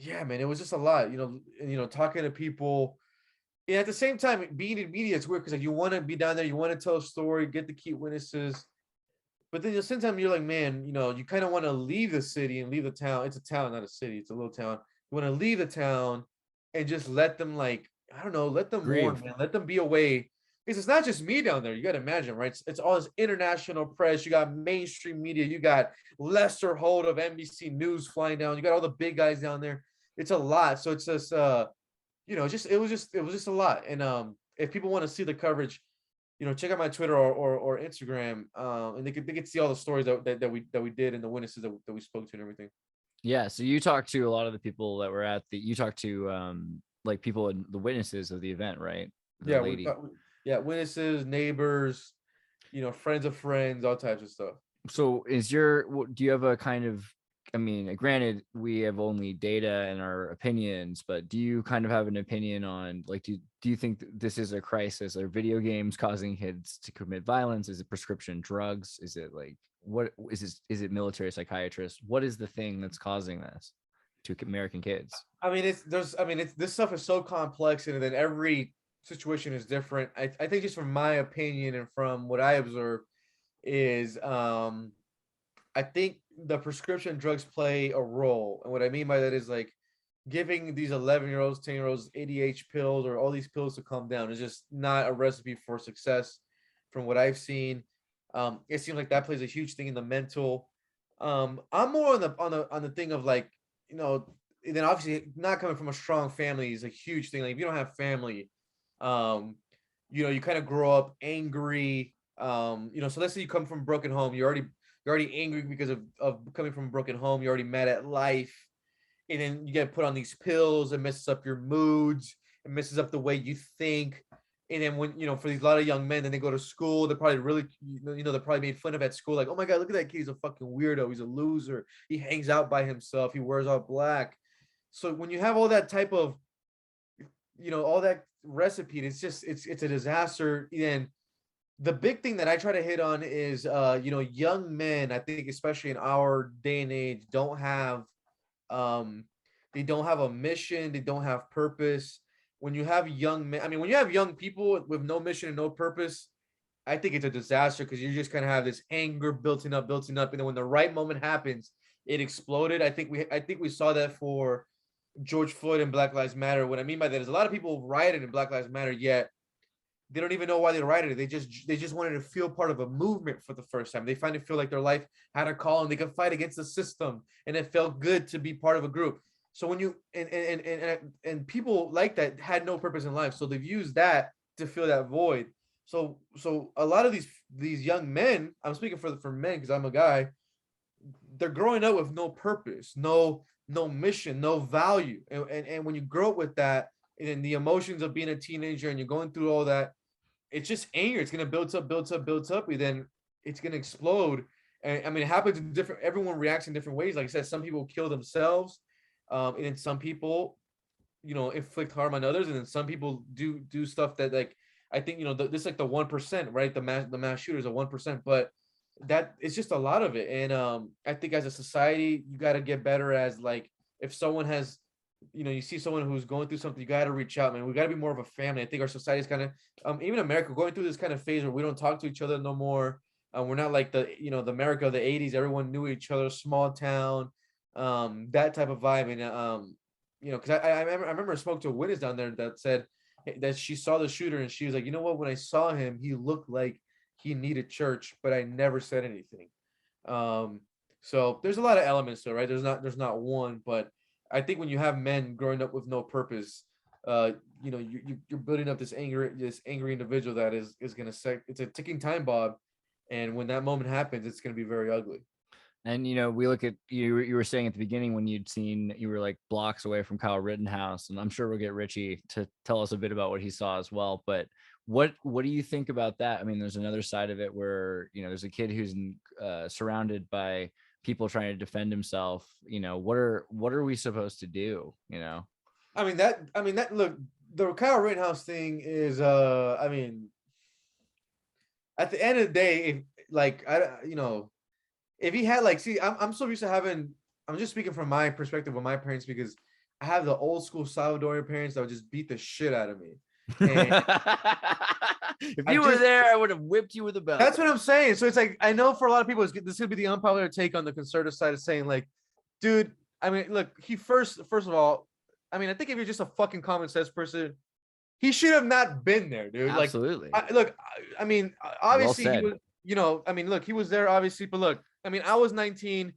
Yeah, man, it was just a lot, talking to people. And at the same time, being in media, it's weird because like you want to be down there, you want to tell a story, get the key witnesses. But then at the same time, you're like, man, you kind of want to leave the city and leave the town. It's a town, not a city. It's a little town. You want to leave the town and just let them, like, I don't know, let them mourn, man. Let them be away. Because it's not just me down there. You got to imagine, right? It's all this international press. You got mainstream media. You got Lester Holt of NBC News flying down. You got all the big guys down there. It's a lot. So it's just, it was just a lot. And if people want to see the coverage, check out my Twitter or Instagram, and they could see all the stories that we did and the witnesses that we spoke to and everything.
Yeah. So you talked to a lot of the people that were you talked to like people and the witnesses of the event, right?
Witnesses, neighbors, friends of friends, all types of stuff.
So do you have a kind of, I mean, granted, we have only data and our opinions, but do you kind of have an opinion on, like, do you think this is a crisis? Are video games causing kids to commit violence? Is it prescription drugs? Is it like, what is this? Is it military psychiatrists? What is the thing that's causing this to American kids? I mean,
this stuff is so complex, and then every situation is different. I think just from my opinion and from what I observe is, I think the prescription drugs play a role. And what I mean by that is like giving these 11-year-olds, 10-year-olds ADHD pills or all these pills to calm down is just not a recipe for success from what I've seen. It seems like that plays a huge thing in the mental. I'm more on the thing of like, then obviously not coming from a strong family is a huge thing. Like if you don't have family, you kind of grow up angry. So let's say you come from a broken home, you're already angry because of coming from a broken home. You're already mad at life. And then you get put on these pills. It messes up your moods. It messes up the way you think. And then when, for these lot of young men, then they go to school, they're probably really, they're probably made fun of at school. Like, oh my God, look at that kid. He's a fucking weirdo. He's a loser. He hangs out by himself. He wears all black. So when you have all that type of, all that recipe, it's a disaster. And the big thing that I try to hit on is, young men, I think, especially in our day and age, don't have a mission. They don't have purpose. When you have young men, when you have young people with no mission and no purpose, I think it's a disaster because you just kind of have this anger building up. And then when the right moment happens, it exploded. I think we saw that for George Floyd and Black Lives Matter. What I mean by that is a lot of people rioted in Black Lives Matter, yet they don't even know why they write it. They just wanted to feel part of a movement for the first time. They finally feel like their life had a call and they could fight against the system, and it felt good to be part of a group. So when you and people like that had no purpose in life, so they've used that to fill that void. So a lot of these young men, I'm speaking for men because I'm a guy, they're growing up with no purpose, no mission, no value. And when you grow up with that and the emotions of being a teenager and you're going through all that, it's just anger. It's gonna build up, and then it's gonna explode. And I mean, it happens in different. Everyone reacts in different ways. Like I said, some people kill themselves, and then some people, inflict harm on others, and then some people do stuff that, like, I think this, like, the 1%, right? The mass shooters are 1%, but that it's just a lot of it. And I think as a society, you got to get better. As, like, if someone has, you see someone who's going through something, you got to reach out, man. We got to be more of a family. I think our society is kind of, even America, going through this kind of phase where we don't talk to each other no more. We're not like the America of the 80s. Everyone knew each other, small town, that type of vibe. And because I remember I spoke to a witness down there that said that she saw the shooter and she was like, you know what, when I saw him, he looked like he needed church, but I never said anything. So there's a lot of elements to it, right? There's not one, but I think when you have men growing up with no purpose, you're building up this angry individual that is gonna say it's a ticking time bomb, and when that moment happens, it's gonna be very ugly.
And we look at you were saying at the beginning when you were like blocks away from Kyle Rittenhouse, and I'm sure we'll get Richie to tell us a bit about what he saw as well. But what do you think about that? I mean, there's another side of it where there's a kid who's surrounded by people trying to defend himself. What are we supposed to do?
I mean that look, the Kyle Rittenhouse thing is I mean, at the end of the day, if he had, like, see, I'm so used to having, I'm just speaking from my perspective with my parents, because I have the old school Salvadorian parents that would just beat the shit out of me. And
if you were there, I would have whipped you with a belt.
That's what I'm saying. So it's like, I know for a lot of people, this could be the unpopular take on the conservative side of saying, like, dude, I mean, look, he first of all, I mean, I think if you're just a fucking common sense person, he should have not been there, dude.
Absolutely.
Like, I mean, obviously,
Well
he was, I mean, look, he was there, obviously, but look, I mean, I was 19,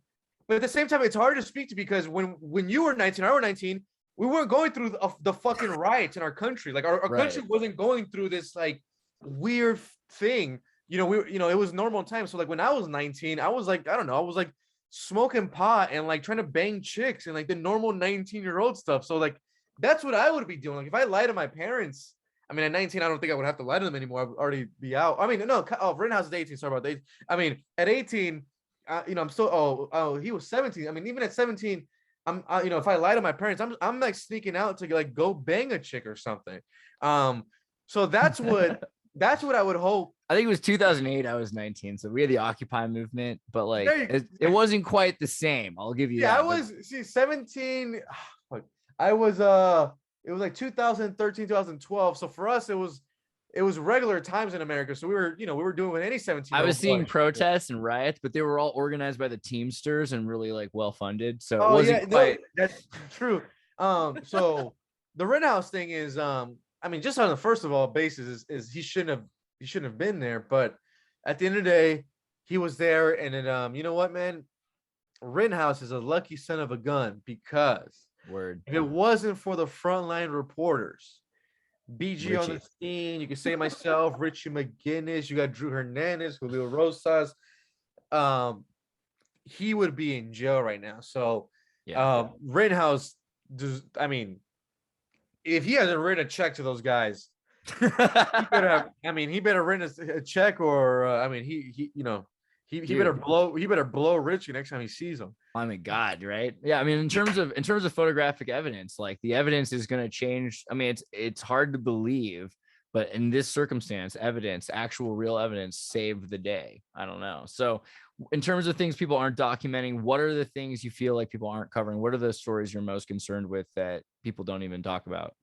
but at the same time, it's hard to speak to, because when you were 19, I were 19, we weren't going through the fucking riots in our country. Like, our country wasn't going through this, like, weird thing. It was normal time. So, like, when I was 19, I was like, I don't know, I was like smoking pot and like trying to bang chicks and like the normal 19-year-old stuff. So, like, that's what I would be doing. Like, if I lied to my parents, I mean, at 19, I don't think I would have to lie to them anymore. I would already be out. I mean, no, Rittenhouse is 18. Sorry about that. I mean, at 18, I'm still, he was 17. I mean, even at 17, if I lie to my parents, I'm like sneaking out to, like, go bang a chick or something. So that's what I would hope.
I think it was 2008. I was 19, so we had the Occupy movement, but like it wasn't quite the same. I'll give you that.
I was 17. I was it was like 2013, 2012. So for us, it was regular times in America. So we were doing what any 17.
I was seeing protests and riots, but they were all organized by the Teamsters and really, like, well funded. So it wasn't quite.
No, that's true. So the Rittenhouse thing is, I mean, just on the first of all basis is he shouldn't have been there. But at the end of the day, he was there, and then you know what, man, Rittenhouse is a lucky son of a gun, because if it wasn't for the frontline reporters, BG on the scene, you can say myself, Richie McGinnis, you got Drew Hernandez, Julio Rosas, he would be in jail right now. So Rittenhouse, I mean, if he hasn't written a check to those guys, he better written a check, or I mean, he better blow Richie next time he sees him.
I mean, God, right? Yeah, I mean, in terms of photographic evidence, like, the evidence is going to change. I mean, it's hard to believe, but in this circumstance, actual real evidence saved the day. I don't know. So in terms of things people aren't documenting, what are the things you feel like people aren't covering? What are the stories you're most concerned with that people don't even talk about?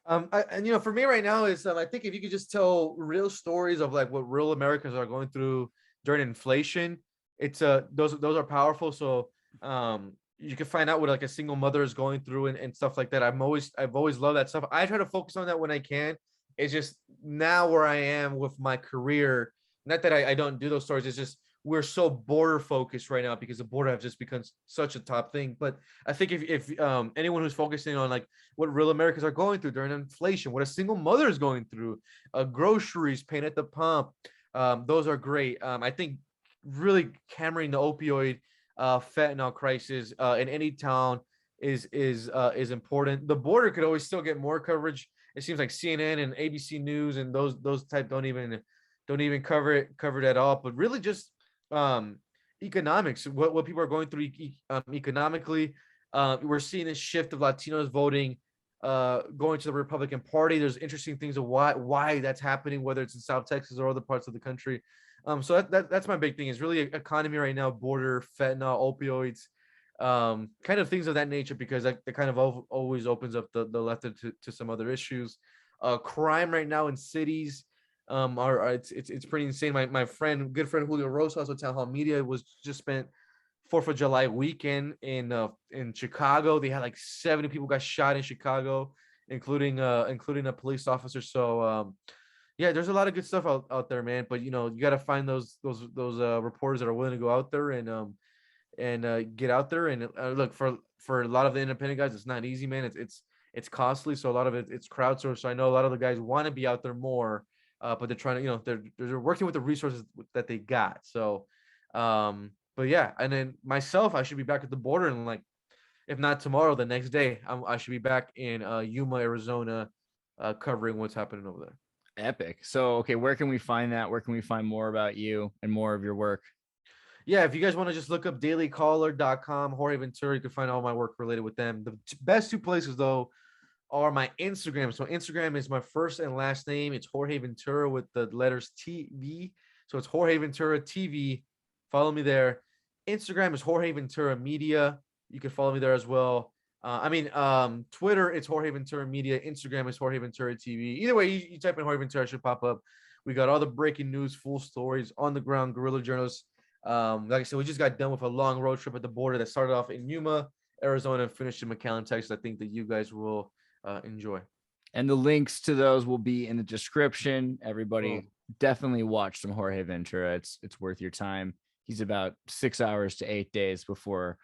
For me right now is, I think if you could just tell real stories of, like, what real Americans are going through during inflation, it's those are powerful. So you can find out what, like, a single mother is going through and stuff like that. I've always loved that stuff. I try to focus on that when I can. It's just now where I am with my career. Not that I don't do those stories. It's just we're so border focused right now because the border have just become such a top thing. But I think if anyone who's focusing on like what real Americans are going through during inflation, what a single mother is going through, groceries, paying at the pump, those are great. I think really hammering the opioid fentanyl crisis in any town is important. The border could always still get more coverage. It seems like CNN and ABC News and those type don't even cover it at all. But really just economics, what people are going through economically. We're seeing this shift of Latinos voting, going to the Republican Party. There's interesting things of why that's happening, whether it's in South Texas or other parts of the country. So that's my big thing is really economy right now, border, fentanyl, opioids, kind of things of that nature, because that kind of always opens up the left to some other issues. Crime right now in cities, it's pretty insane. My good friend Julio Rosas with Town Hall Media was just spent 4th of July weekend in Chicago. They had like 70 people got shot in Chicago, including a police officer. So yeah, there's a lot of good stuff out there, man. But you got to find those reporters that are willing to go out there and get out there and look for a lot of the independent guys. It's not easy, man. It's costly. So a lot of it's crowdsourced. So I know a lot of the guys want to be out there more. But they're trying to, they're working with the resources that they got. So, but yeah, and then myself, I should be back at the border, and like, if not tomorrow, the next day, I should be back in Yuma, Arizona, covering what's happening over there.
Epic. So, okay, where can we find that? Where can we find more about you and more of your work?
Yeah, if you guys want to just look up dailycaller.com, Jorge Ventura, you can find all my work related with them. The best two places though are my Instagram. So Instagram is my first and last name. It's Jorge Ventura with the letters TV. So it's Jorge Ventura TV. Follow me there. Instagram is Jorge Ventura Media. You can follow me there as well. Twitter, it's Jorge Ventura Media. Instagram is Jorge Ventura TV. Either way, you type in Jorge Ventura, it should pop up. We got all the breaking news, full stories, on the ground, guerrilla journalists. Like I said, we just got done with a long road trip at the border that started off in Yuma, Arizona, and finished in McAllen, Texas. I think that you guys will enjoy. And
the links to those will be in the description. Everybody definitely watch some Jorge Ventura. It's worth your time. He's about 6 hours to 8 days before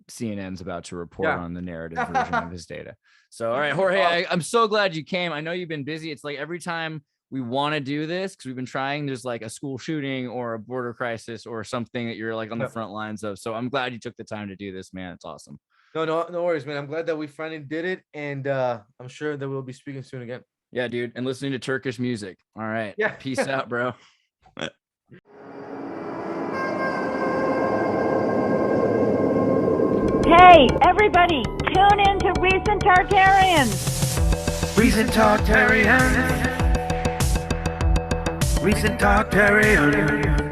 CNN's about to report on the narrative version of his data. So, all right, Jorge, I'm so glad you came. I know you've been busy. It's like every time we want to do this, because we've been trying, there's like a school shooting or a border crisis or something that you're like on the front lines of. So I'm glad you took the time to do this, man. It's awesome. No worries, man. I'm glad that we finally did it. And I'm sure that we'll be speaking soon again. Yeah, dude. And listening to Turkish music. All right. Yeah. Peace out, bro.
Hey, everybody, tune in to Recent Tartarians.
Recent Tartarians. Recent Tartarians.